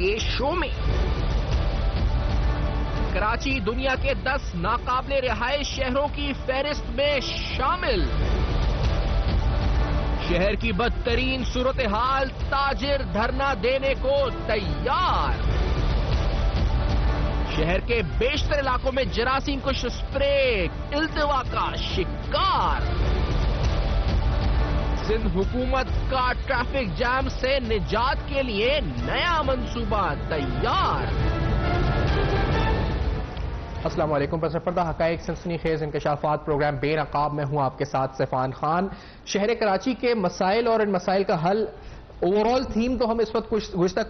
کے شو میں کراچی دنیا کے 10 ناقابل رہائش شہروں کی فہرست میں شامل. شہر کی بدترین صورتحال، تاجر دھرنا دینے کو تیار. شہر کے بیشتر علاقوں میں جراثیم کش اسپرے التوا کا شکار. سندھ حکومت کا ٹریفک جام سے نجات کے لیے نیا منصوبہ تیار. السلام علیکم. پس پردہ حقائق سنسنی خیز انکشافات پروگرام بے نقاب میں ہوں آپ کے ساتھ سیفان خان. شہر کراچی کے مسائل اور ان مسائل کا حل اوور آل تھیم تو ہم اس وقت گزشتہ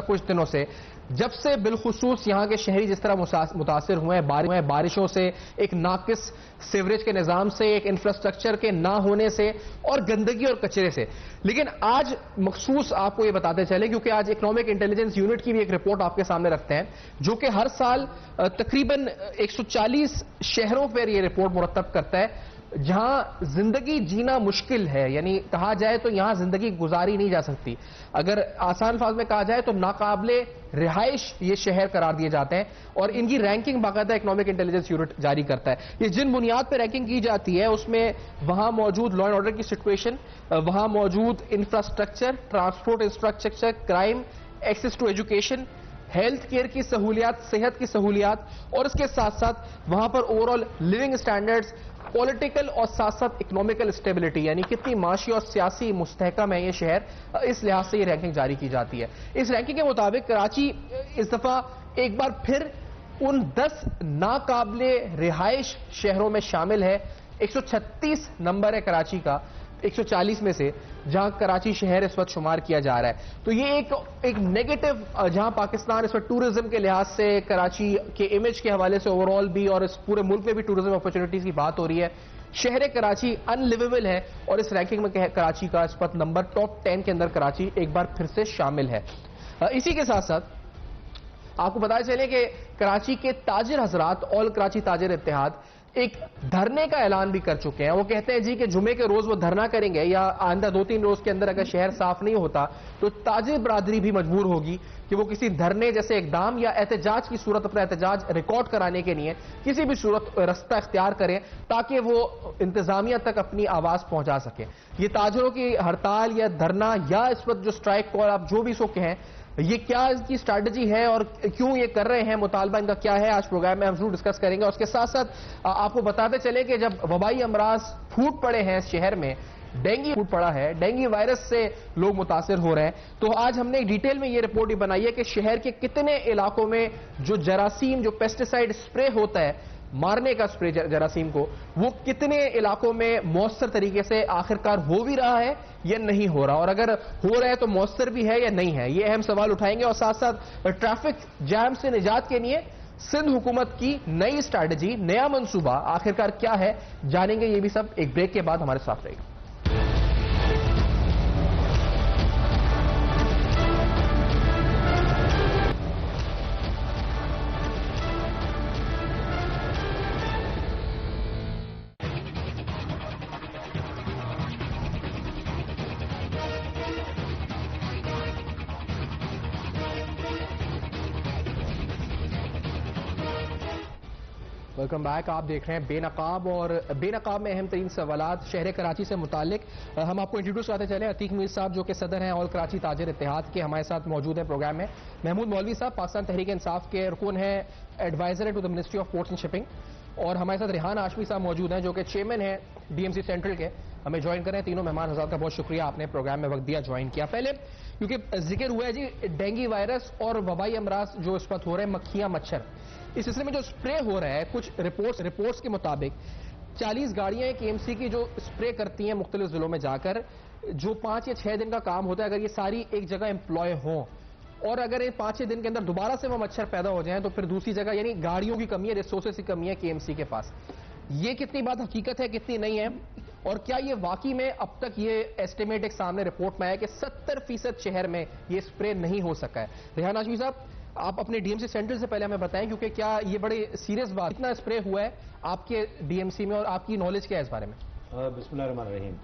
کچھ دنوں سے جب سے بالخصوص یہاں کے شہری جس طرح متاثر ہوئے ہیں بارشوں سے، ایک ناقص سیوریج کے نظام سے، ایک انفراسٹرکچر کے نہ ہونے سے اور گندگی اور کچرے سے. لیکن آج مخصوص آپ کو یہ بتاتے چلیں کیونکہ آج اکنامک انٹیلیجنس یونٹ کی بھی ایک رپورٹ آپ کے سامنے رکھتے ہیں جو کہ ہر سال تقریباً 140 شہروں پر یہ رپورٹ مرتب کرتا ہے جہاں زندگی جینا مشکل ہے. یعنی کہا جائے تو یہاں زندگی گزاری نہیں جا سکتی. اگر آسان الفاظ میں کہا جائے تو ناقابل رہائش یہ شہر قرار دیے جاتے ہیں اور ان کی رینکنگ باقاعدہ اکنامک انٹیلیجنس یونٹ جاری کرتا ہے. یہ جن بنیاد پہ رینکنگ کی جاتی ہے اس میں وہاں موجود لا اینڈ آرڈر کی سچویشن، وہاں موجود infrastructure, transport infrastructure, crime, access to education, health care کی سہولیات، صحت کی سہولیات اور اس کے ساتھ ساتھ وہاں پر over all living standards, political اور ساتھ ساتھ اکنامیکل اسٹیبلٹی، یعنی کتنی معاشی اور سیاسی مستحکم ہے یہ شہر، اس لحاظ سے یہ رینکنگ جاری کی جاتی ہے. اس رینکنگ کے مطابق کراچی اس دفعہ ایک بار پھر ان 10 ناقابل رہائش شہروں میں شامل ہے. 136 نمبر ہے کراچی کا 140 میں سے جہاں کراچی شہر اس وقت شمار کیا جا رہا ہے. تو یہ ایک نیگیٹو، جہاں پاکستان اس وقت ٹورزم کے لحاظ سے کراچی کے امیج کے حوالے سے اوور آل بھی اور اس پورے ملک میں بھی ٹورزم اپرچونٹیز کی بات ہو رہی ہے. شہر کراچی ان لیویبل ہے اور اس رینکنگ میں کراچی کا اس وقت نمبر ٹاپ 10 کے اندر کراچی ایک بار پھر سے شامل ہے. اسی کے ساتھ ساتھ آپ کو بتایا چلے کہ کراچی کے تاجر حضرات، آل کراچی تاجر اتحاد ایک دھرنے کا اعلان بھی کر چکے ہیں. وہ کہتے ہیں جی کہ جمعے کے روز وہ دھرنا کریں گے یا آئندہ 2-3 روز کے اندر اگر شہر صاف نہیں ہوتا تو تاجر برادری بھی مجبور ہوگی کہ وہ کسی دھرنے جیسے اقدام یا احتجاج کی صورت اپنا احتجاج ریکارڈ کرانے کے لیے کسی بھی صورت رستہ اختیار کریں تاکہ وہ انتظامیہ تک اپنی آواز پہنچا سکیں. یہ تاجروں کی ہڑتال یا دھرنا یا اس وقت جو سٹرائک کال آپ جو بھی اس کو کہیں، یہ کیا اس کی اسٹریٹجی ہے اور کیوں یہ کر رہے ہیں، مطالبہ ان کا کیا ہے، آج پروگرام میں ہم ضرور ڈسکس کریں گے. اس کے ساتھ ساتھ آپ کو بتاتے چلیں کہ جب وبائی امراض پھوٹ پڑے ہیں اس شہر میں، ڈینگی پھوٹ پڑا ہے، ڈینگی وائرس سے لوگ متاثر ہو رہے ہیں، تو آج ہم نے ڈیٹیل میں یہ رپورٹ بھی بنائی ہے کہ شہر کے کتنے علاقوں میں جو جراثیم، جو پیسٹیسائڈ اسپرے ہوتا ہے مارنے کا اسپرے جراثیم کو، وہ کتنے علاقوں میں مؤثر طریقے سے آخرکار ہو بھی رہا ہے یا نہیں ہو رہا، اور اگر ہو رہا ہے تو مؤثر بھی ہے یا نہیں ہے. یہ اہم سوال اٹھائیں گے اور ساتھ ساتھ ٹریفک جام سے نجات کے لیے سندھ حکومت کی نئی اسٹریٹجی، نیا منصوبہ آخرکار کیا ہے جانیں گے. یہ بھی سب ایک بریک کے بعد ہمارے ساتھ رہے گا. Welcome back. آپ دیکھ رہے ہیں بے نقاب، اور بے نقاب میں اہم ترین سوالات شہر کراچی سے متعلق. ہم آپ کو انٹروڈیوس کراتے چلیں. عتیق میر صاحب جو کہ صدر ہیں آل کراچی تاجر اتحاد کے، ہمارے ساتھ موجود ہیں پروگرام میں. محمود مولوی صاحب پاکستان تحریک انصاف کے رکن ہیں، adviser to the ministry of ports and shipping. اور ہمارے ساتھ ریحان ہاشمی صاحب موجود ہیں جو کہ چیئرمین ہیں ڈی ایم سی سینٹرل کے. ہمیں جوائن کریں. تینوں مہمان حضرات کا بہت شکریہ، آپ نے پروگرام میں وقت دیا، جوائن کیا. پہلے کیونکہ ذکر ہوا ہے جی ڈینگی وائرس اور وبائی امراض جو اس وقت ہو رہے ہیں، مکھیاں، مچھر، اس سلسلے میں جو اسپرے ہو رہا ہے، کچھ رپورٹس کے مطابق 40 گاڑیاں کے ایم سی کی جو اسپرے کرتی ہیں مختلف ضلعوں میں جا کر، جو 5 یا 6 دن کا کام ہوتا ہے. اگر یہ ساری ایک جگہ امپلائے ہوں اور اگر یہ 5-6 دن کے اندر دوبارہ سے وہ مچھر پیدا ہو جائیں تو پھر دوسری جگہ، یعنی گاڑیوں کی کمی ہے، ریسورسز کی کمی ہے کے ایم سی کے پاس. یہ کتنی بات حقیقت ہے، کتنی نہیں ہے، اور کیا یہ واقعی میں اب تک یہ ایسٹیمیٹ ایک سامنے رپورٹ میں آیا کہ 70% شہر میں یہ اسپرے نہیں ہو سکا ہے. ریحان ہاشمی صاحب، آپ اپنے ڈی ایم سی سینٹر سے پہلے ہمیں بتائیں کیونکہ کیا یہ بڑی سیریس بات، اتنا اسپرے ہوا ہے آپ کے ڈی ایم سی میں اور آپ کی نالج کیا ہے اس بارے میں؟ بسم اللہ الرحمن الرحیم.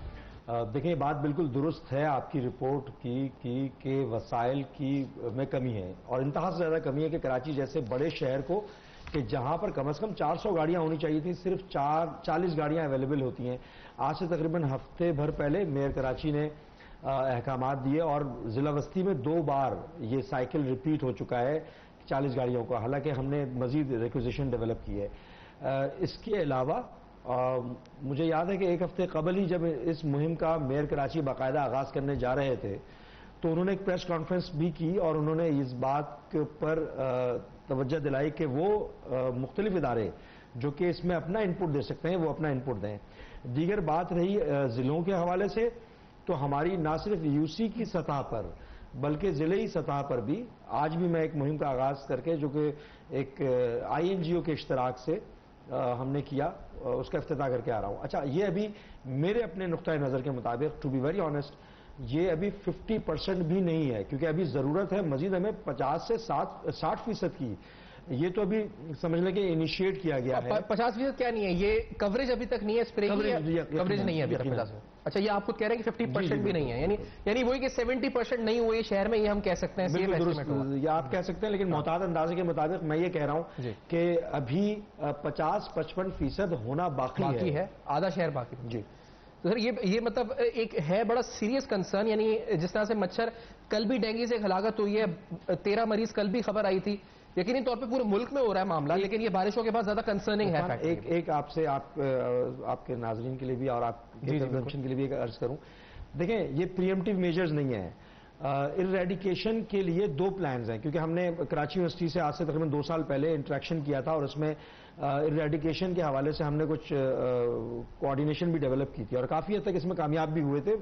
دیکھیں بات بالکل درست ہے آپ کی رپورٹ کی کہ وسائل کی میں کمی ہے، اور انتہا سے زیادہ کمی ہے کہ کراچی جیسے بڑے شہر کو کہ جہاں پر کم از کم 400 گاڑیاں ہونی چاہیے تھیں، صرف 40 گاڑیاں اویلیبل ہوتی ہیں. آج سے تقریباً ہفتے بھر پہلے میئر کراچی نے احکامات دیے اور ضلع وسطی میں 2 بار یہ سائیکل ریپیٹ ہو چکا ہے 40 گاڑیوں کا، حالانکہ ہم نے مزید ریکوزیشن ڈیولپ کی ہے. اس کے علاوہ مجھے یاد ہے کہ ایک ہفتے قبل ہی جب اس مہم کا میئر کراچی باقاعدہ آغاز کرنے جا رہے تھے تو انہوں نے ایک پریس کانفرنس بھی کی اور انہوں نے اس بات پر توجہ دلائی کہ وہ مختلف ادارے جو کہ اس میں اپنا انپٹ دے سکتے ہیں وہ اپنا انپٹ دیں. دیگر بات رہی ضلعوں کے حوالے سے، تو ہماری نہ صرف یو سی کی سطح پر بلکہ ضلعی سطح پر بھی آج بھی میں ایک مہم کا آغاز کر کے جو کہ ایک آئی این جی او کے اشتراک سے ہم نے کیا، اس کا افتتاح کر کے آ رہا ہوں. اچھا، یہ ابھی میرے اپنے نقطۂ نظر کے مطابق ٹو بی ویری آنیسٹ یہ ابھی 50% بھی نہیں ہے، کیونکہ ابھی ضرورت ہے مزید ہمیں 50 سے 60% کی. یہ تو ابھی سمجھ لیں کہ انیشیٹ کیا گیا ہے. 50% کیا نہیں ہے، یہ کوریج ابھی تک نہیں ہے، اسپرے کی کوریج نہیں ہے ابھی تک 50%. اچھا، یہ آپ خود کہہ رہے ہیں کہ 50% بھی نہیں ہے، یعنی وہی کہ 70% نہیں ہوئی شہر میں، یہ ہم کہہ سکتے ہیں. یہ آپ کہہ سکتے ہیں، لیکن محتاط اندازے کے مطابق میں یہ کہہ رہا ہوں کہ ابھی 50-55% ہونا باقی ہے، آدھا شہر باقی. جی تو سر یہ مطلب ایک ہے بڑا سیریس کنسرن، یعنی جس طرح سے مچھر کل بھی ڈینگی سے ہلاکت ہوئی ہے، 13 مریض کل بھی خبر آئی تھی، یقینی طور پہ پورے ملک میں ہو رہا ہے معاملہ، لیکن یہ بارشوں کے بعد زیادہ کنسرننگ ہے. ایک آپ سے آپ کے ناظرین کے لیے بھی اور آپ کے کنزمپشن کے لیے بھی ایک عرض کروں. دیکھیں یہ پریمپٹیو میجرز نہیں ہیں. ارریڈیکیشن کے لیے 2 پلانز ہیں، کیونکہ ہم نے کراچی یونیورسٹی سے آج سے تقریباً 2 سال پہلے انٹریکشن کیا تھا اور اس میں ارریڈیکیشن کے حوالے سے ہم نے کچھ کوآرڈینیشن بھی ڈیولپ کی تھی اور کافی حد تک اس میں کامیاب بھی ہوئے تھے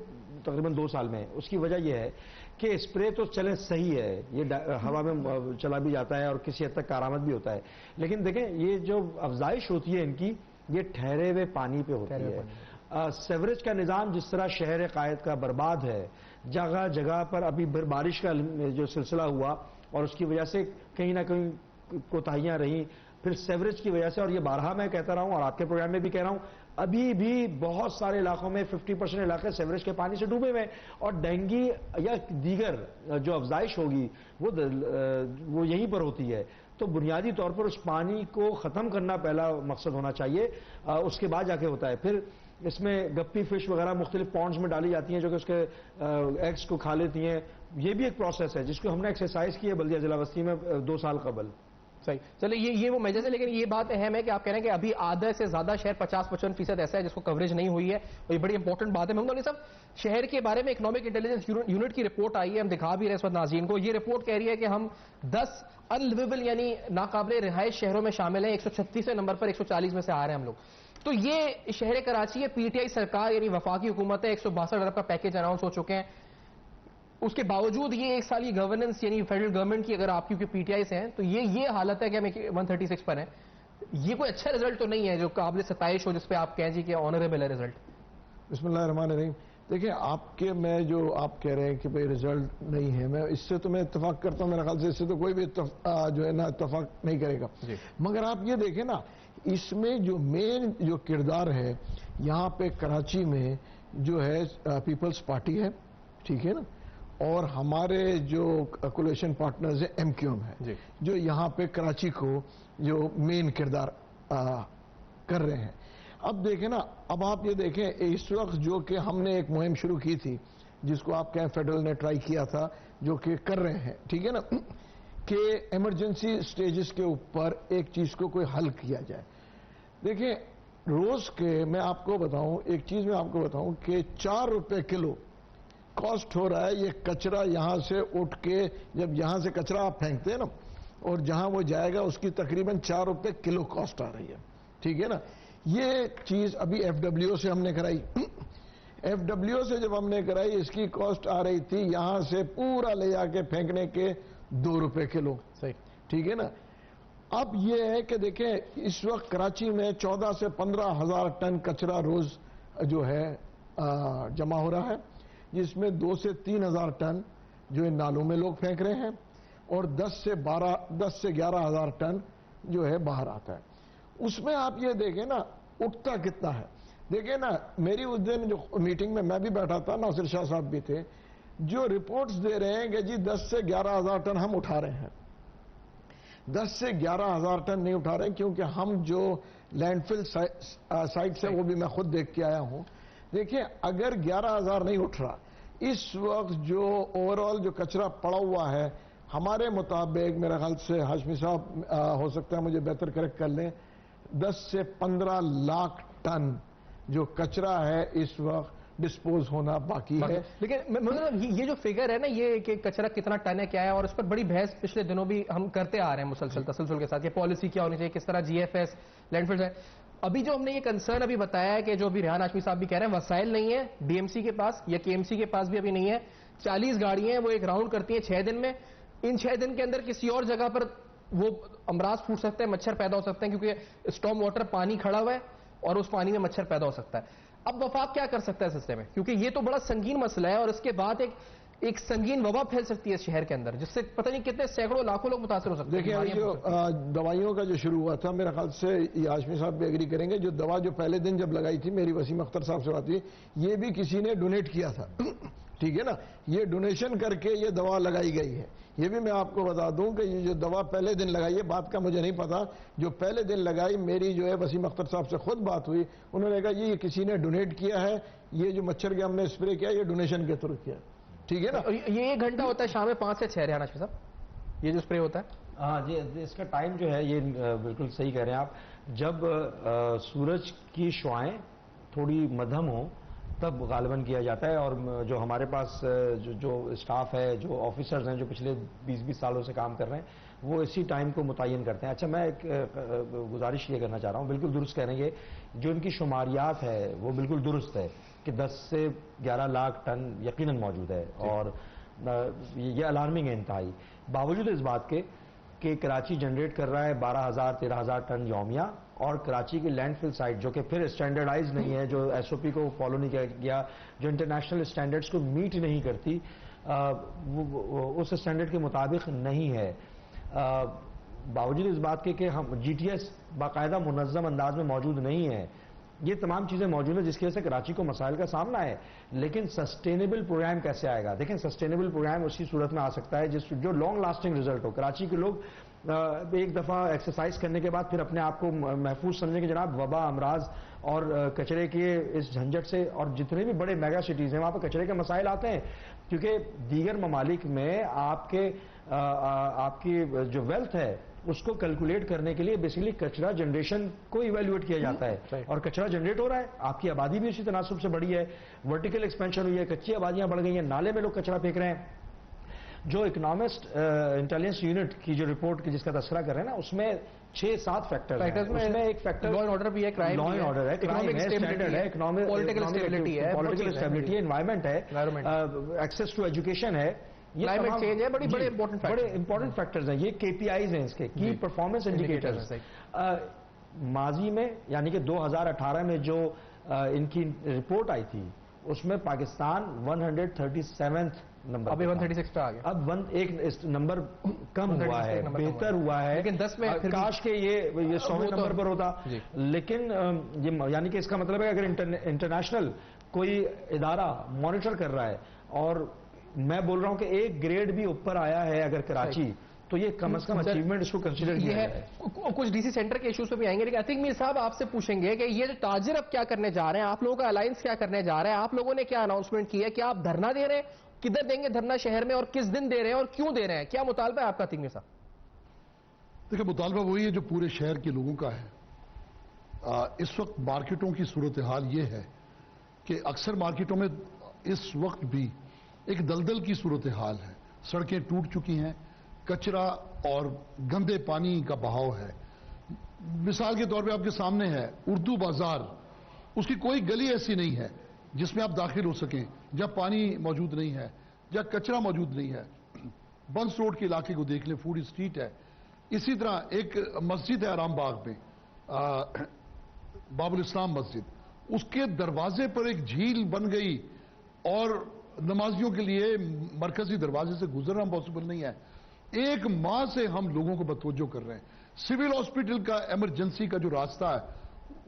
تقریباً 2 سال میں. اس کی وجہ یہ ہے کہ اسپرے تو چلے صحیح ہے، یہ ہوا میں چلا بھی جاتا ہے اور کسی حد تک کارآمد بھی ہوتا ہے، لیکن دیکھیں یہ جو افزائش ہوتی ہے ان کی یہ ٹھہرے ہوئے پانی پہ ہوتی ہے. سیوریج کا نظام جس طرح شہر قائد کا برباد ہے، جگہ جگہ پر ابھی بارش کا جو سلسلہ ہوا اور اس کی وجہ سے کہیں نہ کہیں کوتاہیاں رہیں، پھر سیوریج کی وجہ سے، اور یہ بارہا میں کہتا رہا ہوں اور آپ کے پروگرام میں بھی کہہ رہا ہوں، ابھی بھی بہت سارے علاقوں میں 50% علاقے سیوریج کے پانی سے ڈوبے ہوئے ہیں اور ڈینگی یا دیگر جو افزائش ہوگی وہ یہیں پر ہوتی ہے. تو بنیادی طور پر اس پانی کو ختم کرنا پہلا مقصد ہونا چاہیے، اس کے بعد جا کے ہوتا ہے. پھر اس میں گپی فش وغیرہ مختلف پونڈز میں ڈالی جاتی ہیں جو کہ اس کے ایگز کو کھا لیتی ہیں. یہ بھی ایک پروسیس ہے جس کو ہم نے ایکسرسائز کی ہے بلدیہ ضلع وسطی میں 2 سال قبل. صحیح، چلے یہ وہ میجرز ہے، لیکن یہ بات اہم ہے کہ آپ کہہ رہے ہیں کہ ابھی آدھے سے زیادہ شہر 50-55% ایسا ہے جس کو کوریج نہیں ہوئی ہے، اور یہ بڑی امپورٹنٹ بات ہے. محمد علی صاحب، شہر کے بارے میں اکنامک انٹیلیجنس یونٹ کی رپورٹ آئی ہے، ہم دکھا بھی رہے ہیں اس وقت ناظرین کو. یہ رپورٹ کہہ رہی ہے کہ ہم 10 انلیویبل یعنی ناقابل رہائش شہروں میں شامل ہیں، 136 نمبر پر 140 میں سے آ رہے ہیں ہم لوگ. تو یہ شہر کراچی ہے، پی ٹی آئی سرکار یعنی وفاقی حکومت ہے، 162 ارب کا پیکیج اناؤنس ہو چکے ہیں. اس کے باوجود یہ 1 سال کی گورننس یعنی فیڈرل گورنمنٹ کی اگر آپ کیونکہ پی ٹی آئی سے ہیں تو یہ حالت ہے کہ ہم 136 پر ہیں. یہ کوئی اچھا رزلٹ تو نہیں ہے جو قابل ستائش ہو، جس پہ آپ کہیں جی کہ آنریبل ہے رزلٹ. بسم اللہ الرحمن الرحیم. دیکھیں آپ کے میں جو آپ کہہ رہے ہیں کہ بھئی رزلٹ نہیں ہے، میں اس سے تو میں اتفاق کرتا ہوں، میرے خیال سے اس سے تو کوئی بھی جو ہے نا اتفاق نہیں کرے گا. مگر آپ یہ دیکھیں نا، اس میں جو مین جو کردار ہے یہاں پہ کراچی میں جو ہے پیپلز پارٹی ہے، ٹھیک ہے نا، اور ہمارے جو کولیشن پارٹنرز ہیں ایم کیو ایم ہے، جو یہاں پہ کراچی کو جو مین کردار کر رہے ہیں. اب دیکھیں نا، اب آپ یہ دیکھیں اس وقت جو کہ ہم نے ایک مہم شروع کی تھی جس کو آپ کہیں فیڈرل نے ٹرائی کیا تھا، جو کہ کر رہے ہیں، ٹھیک ہے نا، کہ ایمرجنسی سٹیجز کے اوپر ایک چیز کو کوئی حل کیا جائے. دیکھیں روز کے میں آپ کو بتاؤں ایک چیز، میں آپ کو بتاؤں کہ 4 روپے کلو کاسٹ ہو رہا ہے یہ کچرا یہاں سے اٹھ کے، جب یہاں سے کچرا آپ پھینکتے ہیں نا اور جہاں وہ جائے گا اس کی تقریباً 4 روپے کلو کاسٹ آ رہی ہے، ٹھیک ہے نا. یہ چیز ابھی ایف ڈبلیو سے ہم نے کرائی. ایف ڈبلیو سے جب ہم نے کرائی اس کی کاسٹ آ رہی تھی یہاں سے پورا لے جا کے پھینکنے کے 2 روپے کلو. صحیح، ٹھیک ہے نا. اب یہ ہے کہ دیکھیں اس وقت کراچی میں 14 سے 15 ہزار ٹن کچرا روز جو ہے جمع ہو رہا ہے، جس میں 2 سے 3 ہزار ٹن جو ان نالوں میں لوگ پھینک رہے ہیں اور 10 سے 11 ہزار ٹن جو ہے باہر آتا ہے. اس میں آپ یہ دیکھیں نا اٹھتا کتنا ہے. دیکھیں نا میری اس دن جو میٹنگ میں بھی بیٹھا تھا، ناصر شاہ صاحب بھی تھے، جو رپورٹس دے رہے ہیں کہ جی 10 سے 11,000 ٹن ہم اٹھا رہے ہیں، 10 سے 11,000 ٹن نہیں اٹھا رہے ہیں، کیونکہ ہم جو لینڈ فل سائٹ سے وہ بھی میں خود دیکھ کے آیا ہوں. دیکھیں اگر 11,000 نہیں اٹھ رہا، اس وقت جو اوور آل جو کچرا پڑا ہوا ہے ہمارے مطابق، میرا خیال سے ہاشمی صاحب ہو سکتا ہے مجھے بہتر کریکٹ کر لیں، 10 سے 15 لاکھ ٹن جو کچرا ہے اس وقت ڈسپوز ہونا باقی ہے. لیکن یہ جو فگر ہے نا، یہ کہ کچرا کتنا ٹن ہے کیا ہے، اور اس پر بڑی بحث پچھلے دنوں بھی ہم کرتے آ رہے ہیں تسلسل کے ساتھ، یہ پالیسی کیا ہونی چاہیے، کس طرح جی ایف ایس لینڈ فلز ہے. ابھی جو ہم نے یہ کنسرن ابھی بتایا ہے کہ جو ابھی ریحان ہاشمی صاحب بھی کہہ رہے ہیں وسائل نہیں ہے ڈی ایم سی کے پاس یا کے ایم سی کے پاس بھی ابھی نہیں ہے. 40 گاڑیاں ہیں وہ ایک راؤنڈ کرتی ہیں 6 دن میں. ان 6 دن کے اندر کسی اور جگہ پر وہ امراض پھوٹ سکتے ہیں، مچھر پیدا ہو سکتے ہیں، کیونکہ اسٹارم واٹر پانی کھڑا ہوا ہے اور اس پانی میں مچھر پیدا ہو سکتا ہے. اب وفاق کیا کر سکتا ہے سلسلے میں، کیونکہ یہ تو بڑا سنگین مسئلہ ہے، اور اس کے بعد ایک سنگین وبا پھیل سکتی ہے اس شہر کے اندر، جس سے پتہ نہیں کتنے سینکڑوں لاکھوں لوگ متاثر ہو سکتے ہیں. دیکھیں جو دوائیوں کا جو شروع ہوا تھا، میرے خیال سے یہ ہاشمی صاحب بھی ایگری کریں گے، جو دوا جو پہلے دن جب لگائی تھی، میری وسیم اختر صاحب سے بات ہوئی، یہ بھی کسی نے ڈونیٹ کیا تھا. ٹھیک ہے نا، یہ ڈونیشن کر کے یہ دوا لگائی گئی ہے. یہ بھی میں آپ کو بتا دوں کہ یہ جو دوا پہلے دن لگائی ہے، بات کا مجھے نہیں پتا، جو پہلے دن لگائی میری جو ہے وسیم اختر صاحب سے خود بات ہوئی، انہوں نے کہا یہ کسی نے ڈونیٹ کیا ہے، یہ جو مچھر کے ہم نے اسپرے کیا یہ ڈونیشن کے تھرو کیا. ٹھیک ہے نا. یہ 1 گھنٹہ ہوتا ہے شام میں 5 سے 6 ریحان ہاشمی صاحب یہ جو اسپرے ہوتا ہے. ہاں جی، اس کا ٹائم جو ہے یہ بالکل صحیح کہہ رہے ہیں آپ. جب سورج کی شعائیں تھوڑی مدھم ہوں تب غالباً کیا جاتا ہے، اور جو ہمارے پاس جو اسٹاف ہے، جو آفیسرز ہیں جو پچھلے 20 سالوں سے کام کر رہے ہیں، وہ اسی ٹائم کو متعین کرتے ہیں. اچھا، میں ایک گزارش یہ کرنا چاہ رہا ہوں، بالکل درست کہہ رہے ہیں، جو ان کی شماریات ہے وہ بالکل درست ہے کہ 10 سے 11 لاکھ ٹن یقیناً موجود ہے، اور یہ الارمنگ ہے انتہائی. باوجود اس بات کے کہ کراچی جنریٹ کر رہا ہے 12,000-13,000 ٹن یومیہ، اور کراچی کی لینڈ فل سائٹ جو کہ پھر اسٹینڈرڈائز نہیں ہے، جو ایس او پی کو فالو نہیں کیا گیا، جو انٹرنیشنل اسٹینڈرڈز کو میٹ نہیں کرتی، اس اسٹینڈرڈ کے مطابق نہیں ہے. باوجود اس بات کے کہ ہم جی ٹی ایس باقاعدہ منظم انداز میں موجود نہیں ہے، یہ تمام چیزیں موجود ہیں جس کی وجہ سے کراچی کو مسائل کا سامنا ہے. لیکن سسٹینیبل پروگرام کیسے آئے گا؟ دیکھیں، سسٹینیبل پروگرام اسی صورت میں آ سکتا ہے جو لانگ لاسٹنگ ریزلٹ ہو. کراچی کے لوگ ایک دفعہ ایکسرسائز کرنے کے بعد پھر اپنے آپ کو محفوظ سمجھیں کہ جناب وبا، امراض اور کچرے کے اس جھنجٹ سے، اور جتنے بھی بڑے میگا سٹیز ہیں وہاں پہ کچرے کے مسائل آتے ہیں، کیونکہ دیگر ممالک میں آپ کی جو ویلتھ ہے اس کو کیلکولیٹ کرنے کے لیے بیسیکلی کچرا جنریشن کو ایویلویٹ کیا جاتا ہے، اور کچرا جنریٹ ہو رہا ہے. آپ کی آبادی بھی اسی تناسب سے بڑھی ہے، ورٹیکل ایکسپینشن ہوئی ہے، کچی آبادیاں بڑھ گئی ہیں، نالے میں لوگ کچرا پھینک رہے ہیں. جو اکنامسٹ انٹیلیجنس یونٹ کی جو رپورٹ کی جس کا تذکرہ کر رہے ہیں نا، اس میں 6-7 فیکٹرز ہیں. اس میں ایک فیکٹر لا اینڈ آرڈر بھی ہے، لا اینڈ آرڈر ہے، کرائم ہے، اسٹینڈرڈ ہے، پولیٹیکل اسٹیبلٹی ہے، انوائرمنٹ ہے، ایکسیس ٹو ایجوکیشن ہے، کلائمیٹ چینج ہے. بڑے امپورٹنٹ فیکٹرز ہیں. یہ کے پی آئیز ہیں، اس کے کی پرفارمنس انڈیکیٹرز. ماضی میں یعنی کہ 2018 میں جو ان کی رپورٹ آئی تھی، اس میں پاکستان 137 نمبر، ابھی 136 پہ آ گیا. اب ایک نمبر کم ہوا ہے، بہتر ہوا ہے، لیکن 10 میں کاش کہ یہ 100ویں نمبر پر ہوتا. لیکن یعنی کہ اس کا مطلب ہے اگر انٹرنیشنل کوئی ادارہ مانیٹر کر رہا ہے، اور میں بول رہا ہوں کہ ایک گریڈ بھی اوپر آیا ہے اگر کراچی، تو یہ کم از کم اچیومنٹ اس کو کنسیڈر کیا ہے. کچھ ڈی سی سینٹر کے ایشوز پہ بھی آئیں گے، لیکن آئی تھنک میر صاحب آپ سے پوچھیں گے کہ یہ جو تاجر اب کیا کرنے جا رہے ہیں، آپ لوگوں کا الائنس کیا کرنے جا رہا ہے، آپ لوگوں نے کیا اناؤنسمنٹ کی ہے، کیا آپ دھرنا دے رہے ہیں، کدھر دیں گے دھرنا شہر میں، اور کس دن دے رہے ہیں اور کیوں دے رہے ہیں، کیا مطالبہ ہے آپ کا تنگی صاحب؟ دیکھیں، مطالبہ وہی ہے جو پورے شہر کے لوگوں کا ہے. اس وقت مارکیٹوں کی صورتحال یہ ہے کہ اکثر مارکیٹوں میں اس وقت بھی ایک دلدل کی صورتحال ہے. سڑکیں ٹوٹ چکی ہیں، کچرا اور گندے پانی کا بہاؤ ہے. مثال کے طور پہ آپ کے سامنے ہے اردو بازار، اس کی کوئی گلی ایسی نہیں ہے جس میں آپ داخل ہو سکیں جب پانی موجود نہیں ہے، جب کچرا موجود نہیں ہے. بنس روڈ کے علاقے کو دیکھ لیں، فوڈ اسٹریٹ ہے. اسی طرح ایک مسجد ہے آرام باغ میں، باب الاسلام مسجد، اس کے دروازے پر ایک جھیل بن گئی، اور نمازیوں کے لیے مرکزی دروازے سے گزرنا پاسبل نہیں ہے. 1 ماہ سے ہم لوگوں کو بتوجہ کر رہے ہیں. سول ہاسپٹل کا ایمرجنسی کا جو راستہ ہے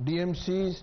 DMCs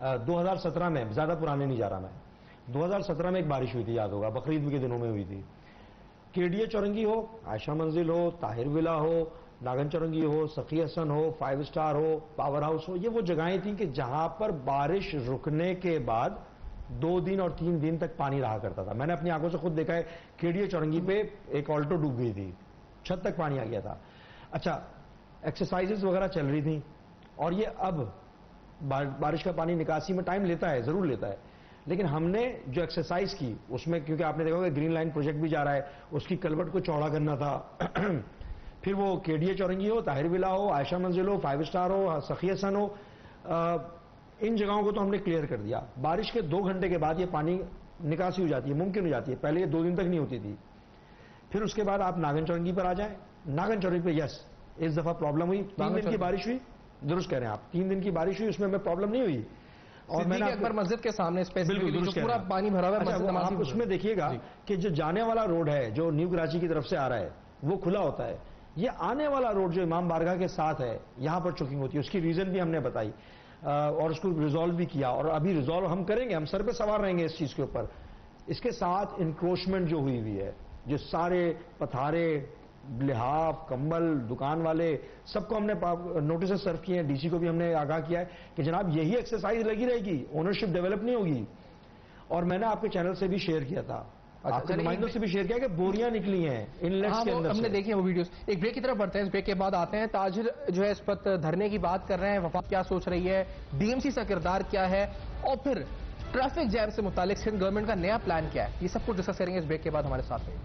2017 میں, زیادہ پرانے نہیں جا رہا میں, 2017 میں ایک بارش ہوئی تھی, یاد ہوگا, بقرعید کے دنوں میں ہوئی تھی. KDA چورنگی ہو, عائشہ منزل ہو, طاہر ولا ہو, ناگن چورنگی ہو, سخی حسن ہو, 5 اسٹار ہو, پاور ہاؤس ہو, یہ وہ جگہیں تھیں کہ جہاں پر بارش رکنے کے بعد 2 دن اور 3 دن تک پانی رہا کرتا تھا. میں نے اپنی آنکھوں سے خود دیکھا ہے, KDA چورنگی پہ ایک آلٹو ڈوب گئی تھی, چھت تک پانی آ گیا تھا. اچھا, ایکسرسائزز وغیرہ چل رہی تھیں, اور یہ اب بارش کا پانی نکاسی میں ٹائم لیتا ہے, ضرور لیتا ہے, لیکن ہم نے جو ایکسرسائز کی اس میں, کیونکہ آپ نے دیکھا کہ گرین لائن پروجیکٹ بھی جا رہا ہے, اس کی کلوٹ کو چوڑا کرنا تھا. پھر وہ KDA چورنگی ہو, طاہر ولا ہو, عائشہ منزل ہو, 5 اسٹار ہو, سخی حسن ہو, ان جگہوں کو تو ہم نے کلیئر کر دیا. بارش کے 2 گھنٹے کے بعد یہ پانی نکاسی ہو جاتی ہے, ممکن ہو جاتی ہے. پہلے یہ 2 دن تک نہیں ہوتی تھی. پھر اس کے بعد آپ ناگن چورنگی پر آ جائیں. ناگن چورنگی پہ یس, اس دفعہ پرابلم ہوئی. 3 دن کی بارش ہوئی, درست کہہ رہے ہیں آپ, 3 دن کی بارش ہوئی, اس میں پرابلم نہیں ہوئی. اور میں نے اکبر مسجد کے سامنے پورا پانی بھرا ہوا ہے, آپ اس میں دیکھیے گا کہ جو جانے والا روڈ ہے جو نیو کراچی کی طرف سے آ رہا ہے وہ کھلا ہوتا ہے. یہ آنے والا روڈ جو امام بارگاہ کے ساتھ ہے, یہاں پر چوکنگ ہوتی ہے. اس کی ریزن بھی ہم نے بتائی اور اس کو ریزالو بھی کیا, اور ابھی ریزالو ہم کریں گے, ہم سر پہ سوار رہیں گے اس چیز کے اوپر. اس کے ساتھ انکروچمنٹ جو ہوئی ہے, جو سارے پتھارے, لحاف, کمبل, دکان والے, سب کو ہم نے نوٹسز سرو کیے ہیں. DC کو بھی ہم نے آگاہ کیا ہے کہ جناب یہی ایکسرسائز لگی رہے گی, اونرشپ ڈیولپ نہیں ہوگی. اور میں نے آپ کے چینل سے بھی شیئر کیا تھا, آپ کے نمائندوں سے بھی شیئر کیا کہ بوریاں نکلی ہیں انلیٹس کے اندر. ہم نے دیکھی ہیں وہ ویڈیوز. ایک بریک کی طرف بڑھتے ہیں, اس بریک کے بعد آتے ہیں. تاجر جو ہے اس پر دھرنے کی بات کر رہے ہیں, وفاق کیا سوچ رہی ہے, DMC کا کردار کیا ہے, اور پھر ٹریفک جیم سے متعلق سندھ گورنمنٹ کا نیا پلان کیا ہے, یہ سب کچھ ڈسکس کریں گے اس بریک کے بعد. ہمارے ساتھ ہیں.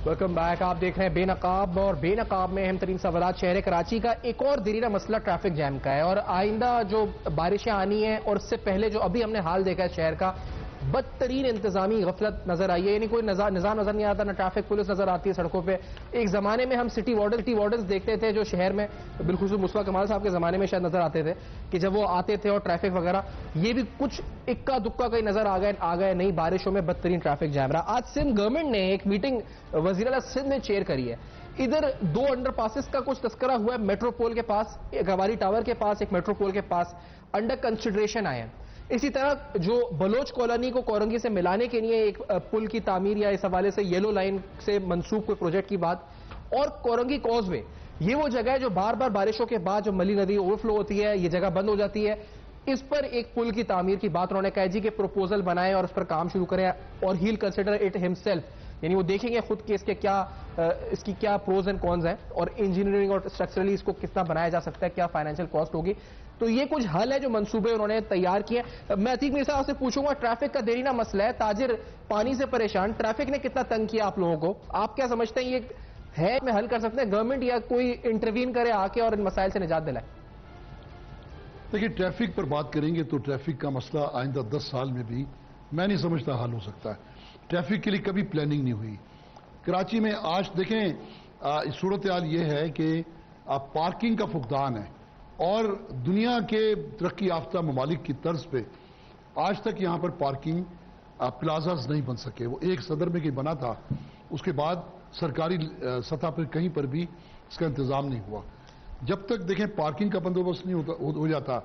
Welcome back. آپ دیکھ رہے ہیں بے نقاب, اور بے نقاب میں اہم ترین سوالات شہر کراچی کا. ایک اور دیرینہ مسئلہ ٹریفک جیم کا ہے, اور آئندہ جو بارشیں آنی ہیں اور اس سے پہلے جو ابھی ہم نے حال دیکھا ہے شہر کا, بدترین انتظامی غفلت نظر آئی ہے. یعنی کوئی نظام نظر نہیں آتا, نہ ٹریفک پولیس نظر آتی ہے سڑکوں پہ. ایک زمانے میں ہم سٹی وارڈنز دیکھتے تھے جو شہر میں, بالخصوص مصطفیٰ کمال صاحب کے زمانے میں شاید نظر آتے تھے, کہ جب وہ آتے تھے اور ٹریفک وغیرہ, یہ بھی کچھ اکا دکا کہیں نظر آ گئے. نئی بارشوں میں بدترین ٹریفک جام رہا. آج سندھ گورنمنٹ نے ایک میٹنگ وزیر اعلیٰ سندھ نے چیئر کری ہے. ادھر 2 انڈر پاسز کا کچھ تذکرہ ہوا ہے, میٹرو پول کے پاس, گواری ٹاور کے پاس, ایک میٹرو پول کے پاس انڈر کنسیڈریشن آئے ہیں. اسی طرح جو بلوچ کالونی کو کورنگی سے ملانے کے لیے ایک پل کی تعمیر یا اس حوالے سے یلو لائن سے منسوب کوئی پروجیکٹ کی بات, اور کورنگی کاز وے, یہ وہ جگہ ہے جو بار بار بارشوں کے بعد جو ملی ندی اوور فلو ہوتی ہے, یہ جگہ بند ہو جاتی ہے. اس پر ایک پل کی تعمیر کی بات انہوں نے کہا جی کہ پروپوزل بنائیں اور اس پر کام شروع کریں, اور ہیل کنسیڈر اٹ ہمسیلف, یعنی وہ دیکھیں گے خود کہ اس کی کیا پروز اینڈ کونز ہیں, اور انجینئرنگ اور اسٹرکچرلی اس کو کتنا بنایا جا سکتا ہے, کیا فائنینشیل کاسٹ ہوگی. تو یہ کچھ حل ہے جو منصوبے انہوں نے تیار کیے. میں عتیق میر صاحب سے پوچھوں گا, ٹریفک کا دیرینہ مسئلہ ہے, تاجر پانی سے پریشان, ٹریفک نے کتنا تنگ کیا آپ لوگوں کو, آپ کیا سمجھتے ہیں یہ ہے میں حل کر سکتے ہیں گورنمنٹ, یا کوئی انٹروین کرے آ کے اور ان مسائل سے نجات دلائے؟ دیکھیے, ٹریفک پر بات کریں گے تو ٹریفک کا مسئلہ آئندہ 10 سال میں بھی میں نہیں سمجھتا حل ہو سکتا ہے. ٹریفک کے لیے کبھی پلاننگ نہیں ہوئی کراچی میں. آج دیکھیں صورتحال یہ ہے کہ پارکنگ کا فقدان ہے, اور دنیا کے ترقی یافتہ ممالک کی طرز پہ آج تک یہاں پر پارکنگ پلازاز نہیں بن سکے. وہ ایک صدر میں کہیں بنا تھا, اس کے بعد سرکاری سطح پر کہیں پر بھی اس کا انتظام نہیں ہوا. جب تک دیکھیں پارکنگ کا بندوبست نہیں ہو جاتا,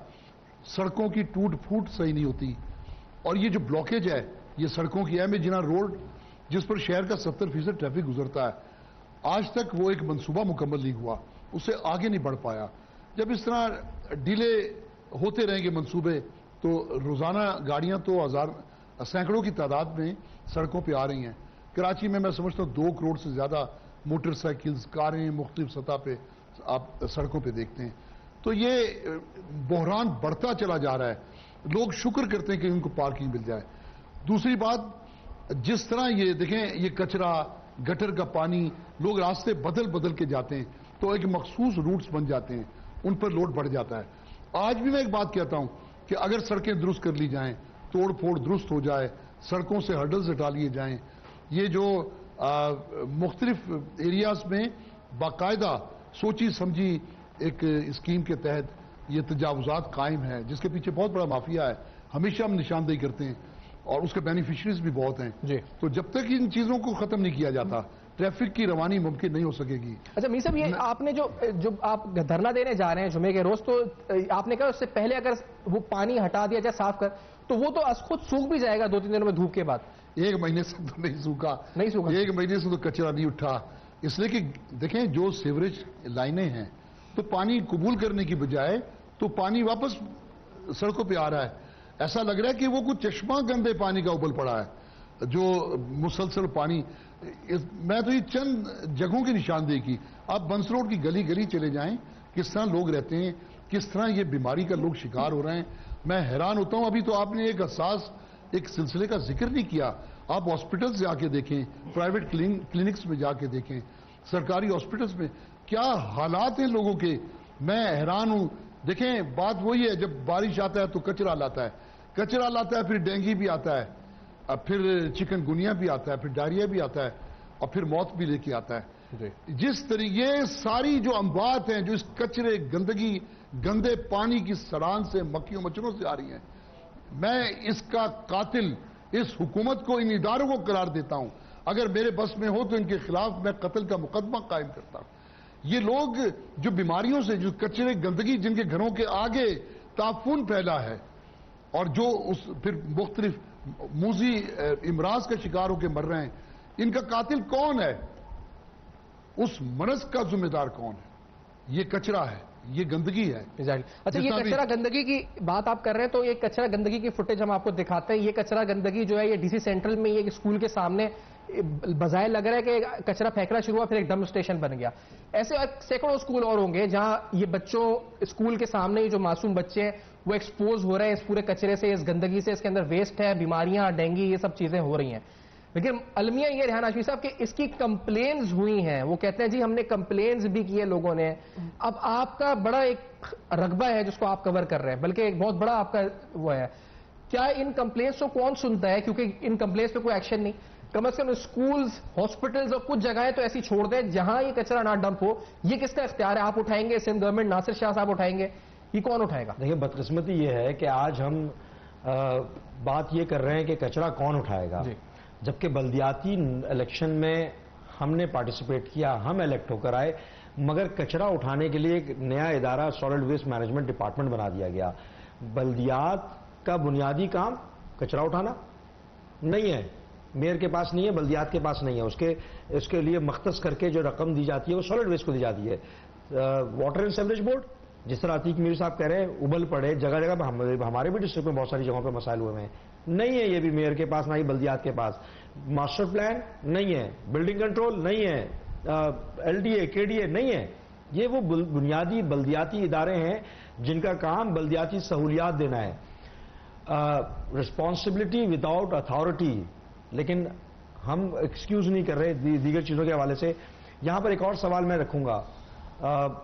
سڑکوں کی ٹوٹ پھوٹ صحیح نہیں ہوتی, اور یہ جو بلاکیج ہے یہ سڑکوں کی ایم جنا روڈ جس پر شہر کا 70% ٹریفک گزرتا ہے, آج تک وہ ایک منصوبہ مکمل نہیں ہوا, اس سے آگے نہیں بڑھ پایا. جب اس طرح ڈیلے ہوتے رہیں گے منصوبے, تو روزانہ گاڑیاں تو سینکڑوں کی تعداد میں سڑکوں پہ آ رہی ہیں. کراچی میں سمجھتا ہوں 2 کروڑ سے زیادہ موٹر سائیکلز, کاریں مختلف سطح پہ آپ سڑکوں پہ دیکھتے ہیں. تو یہ بحران بڑھتا چلا جا رہا ہے. لوگ شکر کرتے ہیں کہ ان کو پارکنگ مل جائے. دوسری بات, جس طرح یہ دیکھیں یہ کچرا, گٹر کا پانی, لوگ راستے بدل کے جاتے ہیں, تو ایک مخصوص روٹس بن جاتے ہیں, ان پر لوڈ بڑھ جاتا ہے. آج بھی میں ایک بات کہتا ہوں کہ اگر سڑکیں درست کر لی جائیں, توڑ پھوڑ درست ہو جائے, سڑکوں سے ہرڈلز ہٹا لیے جائیں, یہ جو مختلف ایریاز میں باقاعدہ سوچی سمجھی ایک اسکیم کے تحت یہ تجاوزات قائم ہیں، جس کے پیچھے بہت بڑا مافیا ہے. ہمیشہ ہم نشاندہی کرتے ہیں اور اس کے بینیفیشریز بھی بہت ہیں. تو جب تک ان چیزوں کو ختم نہیں کیا جاتا ٹریفک کی روانی ممکن نہیں ہو سکے گی. اچھا میر صاحب، یہ آپ نے جو آپ دھرنا دینے جا رہے ہیں جمعے کے روز، تو آپ نے کہا اس سے پہلے اگر وہ پانی ہٹا دیا جائے صاف کر تو وہ تو خود سوکھ بھی جائے گا 2-3 دنوں میں دھوپ کے بعد. 1 مہینے سے تو نہیں سوکھا. 1 مہینے سے تو کچرا نہیں اٹھا، اس لیے کہ دیکھیں جو سیوریج لائنیں ہیں تو پانی قبول کرنے کی بجائے تو پانی واپس سڑکوں پہ آ رہا ہے. ایسا لگ رہا ہے کہ وہ کچھ چشمہ گندے پانی کا ابل پڑا ہے جو مسلسل پانی. میں تو یہ چند جگہوں کی نشاندہی کی. آپ بنس روڈ کی گلی گلی چلے جائیں، کس طرح لوگ رہتے ہیں، کس طرح یہ بیماری کا لوگ شکار ہو رہے ہیں. میں حیران ہوتا ہوں. ابھی تو آپ نے ایک حساس ایک سلسلے کا ذکر نہیں کیا. آپ ہاسپٹلز جا کے دیکھیں، پرائیویٹ کلینکس میں جا کے دیکھیں، سرکاری ہاسپٹلز میں کیا حالات ہیں لوگوں کے. میں حیران ہوں. دیکھیں بات وہی ہے، جب بارش آتا ہے تو کچرا لاتا ہے، کچرا لاتا ہے پھر ڈینگی بھی آتا ہے، پھر چکن گنیا بھی آتا ہے، پھر ڈائریا بھی آتا ہے اور پھر موت بھی لے کے آتا ہے. جس طریقے ساری جو اموات ہیں جو اس کچرے گندگی گندے پانی کی سڑان سے مکھیوں مچھروں سے آ رہی ہیں، میں اس کا قاتل اس حکومت کو ان اداروں کو قرار دیتا ہوں. اگر میرے بس میں ہو تو ان کے خلاف میں قتل کا مقدمہ قائم کرتا ہوں. یہ لوگ جو بیماریوں سے، جو کچرے گندگی جن کے گھروں کے آگے تعفن پھیلا ہے اور جو پھر مختلف موذی امراض کا شکار ہو کے مر رہے ہیں، ان کا قاتل کون ہے؟ اس مرض کا ذمہ دار کون ہے؟ یہ کچرا ہے، یہ گندگی ہے. اچھا یہ کچرا گندگی کی بات آپ کر رہے ہیں تو یہ کچرا گندگی کی فوٹیج ہم آپ کو دکھاتے ہیں. یہ کچرا گندگی جو ہے یہ ڈی سی سینٹرل میں ایک اسکول کے سامنے بظاہر لگ رہا ہے کہ کچرا پھینکنا شروع ہوا، پھر ایک ڈمپ اسٹیشن بن گیا. ایسے سینکڑوں اسکول اور ہوں گے جہاں یہ بچوں اسکول کے سامنے جو معصوم بچے ہیں وہ ایکسپوز ہو رہے ہیں اس پورے کچرے سے، اس گندگی سے. اس کے اندر ویسٹ ہے، بیماریاں، ڈینگی، یہ سب چیزیں ہو رہی ہیں. لیکن المیہ یہ ریحان ہاشمی صاحب کہ اس کی کمپلینز ہوئی ہیں. وہ کہتے ہیں جی ہم نے کمپلینز بھی کیے لوگوں نے. اب آپ کا بڑا ایک رقبہ ہے جس کو آپ کور کر رہے ہیں، بلکہ ایک بہت بڑا آپ کا وہ ہے. کیا ان کمپلینز کو کون سنتا ہے؟ کیونکہ ان کمپلینز پہ کوئی ایکشن نہیں. کم از کم اسکولز، ہاسپٹلز اور کچھ جگہیں تو ایسی چھوڑ دیں جہاں یہ کچرا نہ ڈمپ ہو. یہ کس کا اختیار ہے؟ آپ اٹھائیں گے؟ سندھ گورنمنٹ، ناصر شاہ صاحب اٹھائیں گے؟ یہ کون اٹھائے گا؟ دیکھیں بدقسمتی یہ ہے کہ آج ہم بات یہ کر رہے ہیں کہ کچرا کون اٹھائے گا، جبکہ بلدیاتی الیکشن میں ہم نے پارٹیسپیٹ کیا، ہم الیکٹ ہو کر آئے، مگر کچرا اٹھانے کے لیے ایک نیا ادارہ سالڈ ویسٹ مینجمنٹ ڈپارٹمنٹ بنا دیا گیا. بلدیات کا بنیادی کام کچرا اٹھانا نہیں ہے. میئر کے پاس نہیں ہے، بلدیات کے پاس نہیں ہے. اس کے لیے مختص کر کے جو رقم دی جاتی ہے وہ سالڈ ویسٹ کو دی جاتی ہے. واٹر اینڈ سیوریج بورڈ، جس طرح عتیق میر صاحب کہہ رہے ہیں ابل پڑے جگہ جگہ پہ، ہمارے بھی ڈسٹرکٹ میں بہت ساری جگہوں پہ مسائل ہوئے ہیں. نہیں ہے یہ بھی میئر کے پاس، نہ ہی بلدیات کے پاس. ماسٹر پلان نہیں ہے، بلڈنگ کنٹرول نہیں ہے، ایل ڈی اے، کے ڈی اے نہیں ہے. یہ وہ بنیادی بلدیاتی ادارے ہیں جن کا کام بلدیاتی سہولیات دینا ہے. Responsibility without authority. لیکن ہم ایکسکیوز نہیں کر رہے دیگر چیزوں کے حوالے سے. یہاں پر ایک اور سوال میں رکھوں گا،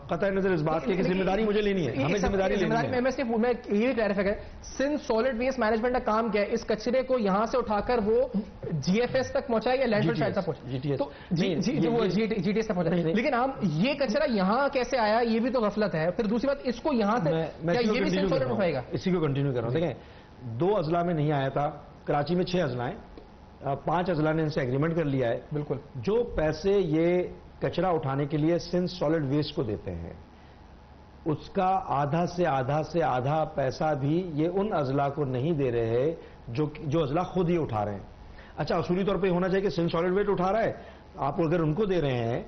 قطع نظر اس بات کی کہ ذمہ داری مجھے لینی ہے، ہمیں ذمہ داری لینی ہے. میں یہ کلیریفائی کریں، سندھ سالڈ ویسٹ مینجمنٹ کا کام کیا ہے؟ اس کچرے کو یہاں سے اٹھا کر وہ جی ایف ایس تک پہنچائے یا لینڈ فل سائٹ تک پہنچائے؟ جی ٹی ایس تک پہنچائے. لیکن ہم یہ کچرا یہاں کیسے آیا یہ بھی تو غفلت ہے. پھر دوسری بات، اس کو یہاں سے یہ بھی سندھ سالڈ اٹھائے گا؟ اسی کو کنٹینیو کر رہا ہوں. دیکھیں 2 اضلاع میں نہیں آیا تھا، کراچی میں 6 اضلاع ہیں، 5 اضلاع نے ان سے ایگریمنٹ کر لیا ہے. بالکل. جو پیسے یہ کچرا اٹھانے کے لیے سندھ سالڈ ویسٹ کو دیتے ہیں اس کا آدھا سے آدھا پیسہ بھی یہ ان اضلاع کو نہیں دے رہے جو اضلاع خود ہی اٹھا رہے ہیں. اچھا اصولی طور پہ ہونا چاہیے کہ سندھ سالڈ ویسٹ اٹھا رہا ہے، آپ اگر ان کو دے رہے ہیں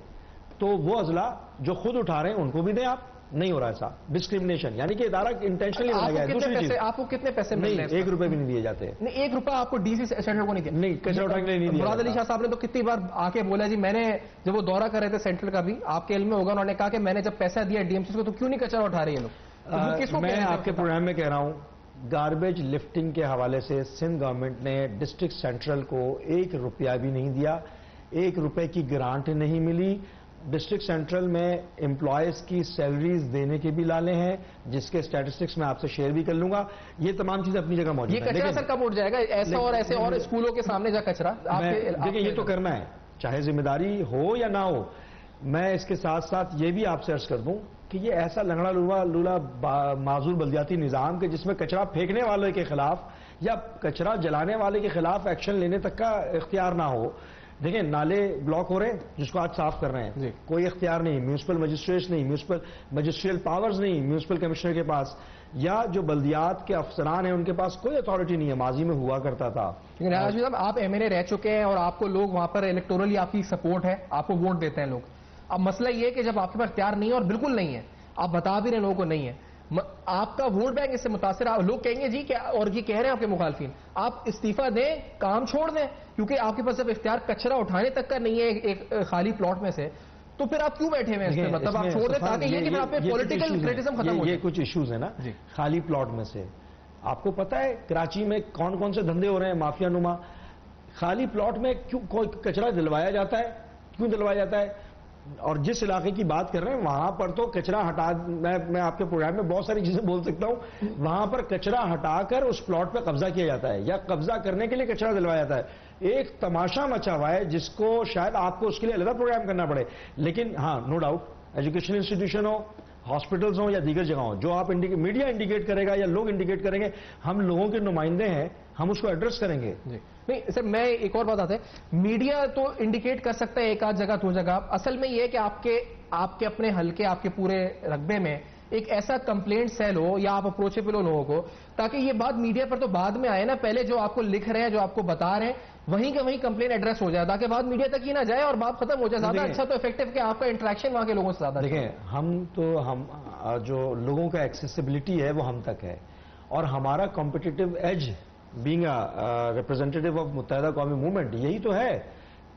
تو وہ اضلاع جو خود اٹھا رہے ہیں ان کو بھی دیں. آپ نہیں ہو رہا ایسا ڈسکریمنیشن، یعنی کہ ادارہ انٹینشنلی بنایا گیا ہے. دوسری چیز، آپ کو کتنے پیسے مل رہے ہیں؟ 1 روپے بھی نہیں دیے جاتے. نہیں 1 روپیہ آپ کو ڈی سی سینٹر کو نہیں دیا؟ نہیں، کچرا اٹھانے کے لیے نہیں دیا. مراد علی شاہ صاحب نے تو کتنی بار آ کے بولا جی، میں نے جب وہ دورہ کر رہے تھے سینٹرل کا بھی، آپ کے علم میں ہوگا، انہوں نے کہا کہ میں نے جب پیسہ دیا ڈی ایم سی کو تو کیوں نہیں کچرا اٹھا رہے ہیں لوگ؟ میں آپ کے پروگرام میں کہہ رہا ہوں، گاربیج لفٹنگ کے حوالے سے سندھ گورنمنٹ نے ڈسٹرکٹ سینٹرل کو 1 روپیہ بھی نہیں دیا. 1 روپے کی گرانٹ نہیں ملی. ڈسٹرکٹ سینٹرل میں امپلائیز کی سیلریز دینے کے بھی لالے ہیں جس کے اسٹیٹسٹکس میں آپ سے شیئر بھی کر لوں گا. یہ تمام چیزیں اپنی جگہ موجود ہیں. یہ کچرا سر کب اٹھ جائے گا؟ ایسا اور ایسے اور اسکولوں کے سامنے جا کچرا دیکھیں یہ تو کرنا ہے چاہے ذمہ داری ہو یا نہ ہو. میں اس کے ساتھ ساتھ یہ بھی آپ سے عرض کر دوں کہ یہ ایسا لنگڑا لولا معذور بلدیاتی نظام کہ جس میں کچرا پھینکنے والے کے خلاف یا کچرا جلانے والے کے خلاف ایکشن لینے تک کا اختیار نہ ہو. دیکھیں نالے بلاک ہو رہے ہیں جس کو آج صاف کر رہے ہیں, کوئی اختیار نہیں, میونسپل مجسٹریٹ نہیں, مجسٹریل پاورز نہیں میونسپل کمشنر کے پاس, یا جو بلدیات کے افسران ہیں ان کے پاس کوئی اتھارٹی نہیں ہے. ماضی میں ہوا کرتا تھا. لیکن راج صاحب آپ ایم این اے رہ چکے ہیں اور آپ کو لوگ وہاں پر الیکٹورلی آپ کی سپورٹ ہے, آپ کو ووٹ دیتے ہیں لوگ. اب مسئلہ یہ ہے کہ جب آپ کے پاس اختیار نہیں ہے اور بالکل نہیں ہے, آپ بتا بھی رہے لوگوں کو نہیں ہے, آپ کا ووٹ بینک اس سے متاثر ہے. لوگ کہیں گے جی کہ, اور یہ کہہ رہے ہیں آپ کے مخالفین, آپ استعفیٰ دیں, کام چھوڑ دیں, کیونکہ آپ کے پاس جب اختیار کچرا اٹھانے تک کا نہیں ہے ایک خالی پلاٹ میں سے, تو پھر آپ کیوں بیٹھے ہوئے ہیں اس میں؟ مطلب آپ چھوڑ دیں تاکہ یہ کہ آپ میں پولیٹیکل کریٹزم ختم ہو جائے. یہ کچھ ایشوز ہیں نا خالی پلاٹ میں سے. آپ کو پتا ہے کراچی میں کون کون سے دھندے ہو رہے ہیں مافیا نما. خالی پلاٹ میں کیوں کوئی کچرا دلوایا جاتا ہے, کیوں دلوایا جاتا ہے؟ اور جس علاقے کی بات کر رہے ہیں وہاں پر تو کچرا ہٹا, میں آپ کے پروگرام میں بہت ساری چیزیں بول سکتا ہوں, وہاں پر کچرا ہٹا کر اس پلاٹ پہ قبضہ کیا جاتا ہے یا قبضہ کرنے کے لیے کچرا دلوایا جاتا ہے. ایک تماشا مچا ہوا ہے جس کو شاید آپ کو اس کے لیے علیحدہ پروگرام کرنا پڑے. لیکن ہاں نو ڈاؤٹ ایجوکیشن انسٹیٹیوشن ہو, ہاسپٹلز ہوں یا دیگر جگہ ہوں, جو آپ میڈیا انڈیکیٹ کرے گا یا لوگ انڈیکیٹ کریں گے, ہم لوگوں کے نمائندے ہیں, ہم اس کو ایڈریس کریں گے. نہیں سر, میں ایک اور بات آتا ہے, میڈیا تو انڈیکیٹ کر سکتا ہے ایک آدھ جگہ دو جگہ, اصل میں یہ ہے کہ آپ کے اپنے حلقے, آپ کے پورے رقبے میں ایک ایسا کمپلینٹ سیل ہو یا آپ اپروچیبل ہو لوگوں کو, تاکہ یہ بات میڈیا پر تو بعد میں آئے نا, پہلے جو آپ کو لکھ رہے ہیں, جو آپ کو بتا رہے ہیں, وہیں کا وہیں کمپلین ایڈریس ہو جائے, تاکہ بعد میڈیا تک ہی نہ جائے اور بات ختم ہو جائے. زیادہ اچھا تو افیکٹو کہ آپ کا انٹریکشن وہاں کے لوگوں سے زیادہ. دیکھیں ہم جو لوگوں کا ایکسیسیبلٹی ہے وہ ہم تک ہے, اور ہمارا competitive edge being representative of Muttahida Qaumi movement یہی تو ہے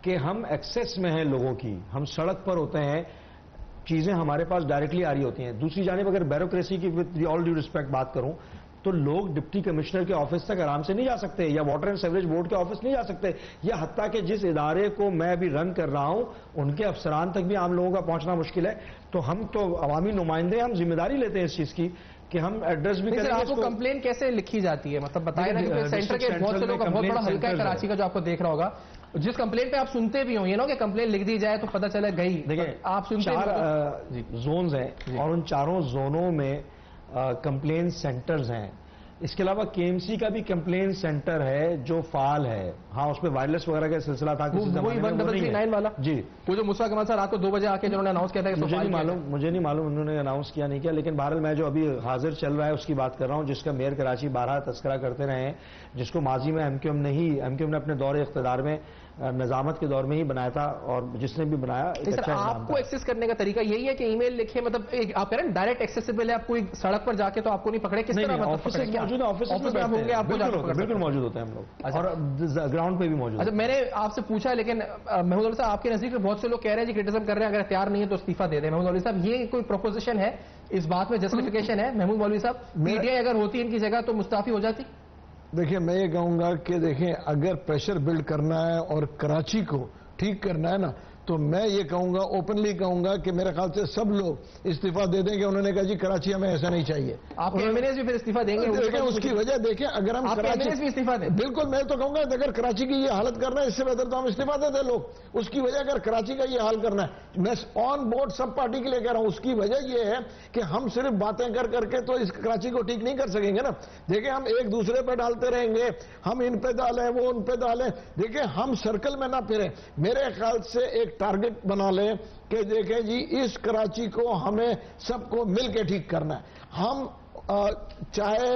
کہ ہم ایکسیس میں ہیں لوگوں کی, ہم سڑک پر ہوتے ہیں, چیزیں ہمارے پاس ڈائریکٹلی آ رہی ہوتی ہیں. دوسری جانب اگر بیوروکریسی کی وتھ آل ڈیو ریسپیکٹ بات کروں تو لوگ ڈپٹی کمشنر کے آفس تک آرام سے نہیں جا سکتے, یا واٹر اینڈ سیوریج بورڈ کے آفس نہیں جا سکتے, یا حتیٰ کہ جس ادارے کو میں ابھی رن کر رہا ہوں ان کے افسران تک بھی عام لوگوں کا پہنچنا مشکل ہے. تو ہم تو عوامی نمائندے, ہم ذمہ داری لیتے ہیں اس چیز کی کہ ہم ایڈریس بھی کریں. آپ کو کمپلین کیسے لکھی جاتی ہے, مطلب بتائیں نا, کیونکہ سینٹر کے بہت سے لوگ کا بہت بڑا حلقہ ہے کراچی کا جو آپ کو دیکھ رہا ہوگا, جس کمپلین پہ آپ سنتے بھی ہوں, یہ نا کہ کمپلین لکھ دی جائے تو پتہ چلے گئی. دیکھیں آپ سنتے 4 زونز ہیں اور ان چاروں زونوں میں کمپلین سینٹرز ہیں. اس کے علاوہ کے ایم سی کا بھی کمپلین سینٹر ہے جو فعال ہے. ہاں اس پہ وائرلیس وغیرہ کا سلسلہ تھا کسی زمانے میں, 1339 والا جی, وہ جو مصطفیٰ کمال صاحب رات کو 2 بجے آ کے جنہوں نے اناؤنس کیا تھا, مجھے نہیں معلوم انہوں نے اناؤنس کیا نہیں کیا. لیکن بہرحال میں جو ابھی حاضر چل رہا ہے اس کی بات کر رہا ہوں, جس کا میئر کراچی بارہا تذکرہ کرتے رہے ہیں, جس کو ماضی میں ایم کیو ایم نے اپنے دور اقتدار میں نظامت کے دور میں ہی بنایا تھا, اور جس نے بھی بنایا آپ کو ایکسس کرنے کا طریقہ یہی ہے کہ ای میل لکھے, مطلب آپ کہہ رہے ہیں ڈائریکٹ ایکسیسیبل ہے, آپ کوئی سڑک پر جا کے تو آپ کو نہیں پکڑے, کس طرح آفس موجود ہے, آفس میں ہوں گے, آپ بالکل موجود ہوتے ہیں ہم لوگ, اور گراؤنڈ پہ بھی موجود. اچھا, میں نے آپ سے پوچھا, لیکن محمود علی صاحب آپ کے نزدیک میں بہت سے لوگ کہہ رہے ہیں جی کرٹیسم کر رہے ہیں, اگر اختیار نہیں ہے تو استعفیٰ دے دیں. محمود علی صاحب یہ کوئی پروپوزیشن ہے, اس بات میں جسٹیفیکیشن ہے محمود مولوی صاحب, میڈیا اگر ہوتی ان کی جگہ تو مستعفی ہو جاتی؟ دیکھیں میں یہ کہوں گا کہ دیکھیں اگر پریشر بلڈ کرنا ہے اور کراچی کو ٹھیک کرنا ہے نا, تو میں یہ کہوں گا, اوپنلی کہوں گا کہ میرے خیال سے سب لوگ استعفیٰ دے دیں کہ انہوں نے کہا جی کراچی ہمیں ایسا نہیں چاہیے. آپ کے ایم این ایز بھی پھر استعفیٰ دیں گے؟ دیکھیں اس کی وجہ دیکھیں, اگر ہم کراچی بھی استعفیٰ دیں, بالکل میں تو کہوں گا اگر کراچی کی یہ حالت کرنا ہے اس سے بہتر تو ہم استعفیٰ دے دیں لوگ. اس کی وجہ اگر کراچی کا یہ حال کرنا ہے, میں آن بورڈ سب پارٹی کے لیے کہہ رہا ہوں, اس کی وجہ یہ ہے کہ ہم صرف باتیں کر کے تو اس کراچی کو ٹھیک نہیں کر سکیں گے نا. دیکھیں ہم ایک دوسرے پہ ڈالتے رہیں گے, ہم ان پہ ڈالیں وہ ان پہ ڈالیں, دیکھیں ہم سرکل میں نہ پھریں. میرے خیال سے ایک ٹارگٹ بنا لیں کہ دیکھیں جی اس کراچی کو ہمیں سب کو مل کے ٹھیک کرنا ہے. ہم چاہے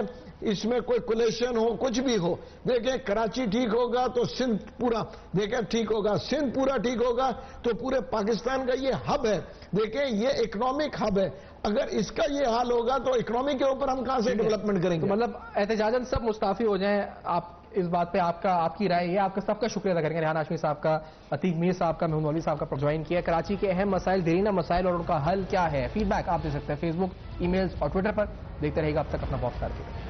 اس میں کوئی کولیشن ہو, کچھ بھی ہو, دیکھیں کراچی ٹھیک ہوگا تو سندھ پورا دیکھیں ٹھیک ہوگا, سندھ پورا ٹھیک ہوگا تو پورے پاکستان کا یہ ہب ہے. دیکھیں یہ اکنامک ہب ہے, اگر اس کا یہ حال ہوگا تو اکنامی کے اوپر ہم کہاں سے ڈیولپمنٹ کریں گے؟ مطلب احتجاجاً سب مستعفی ہو جائیں. آپ اس بات پہ آپ کی رائے یہ, آپ کا سب کا شکریہ ادا کریں گے. ریحان ہاشمی صاحب کا, عتیق میر صاحب کا, محمود مولوی صاحب کا جوائن کیا. کراچی کے اہم مسائل, دیرینہ مسائل اور ان کا حل کیا ہے, فیڈ بیک آپ دے سکتے ہیں فیس بک, ای میلز اور ٹویٹر پر. دیکھتے رہے گا اب تک, اپنا بہت خیال رکھیے.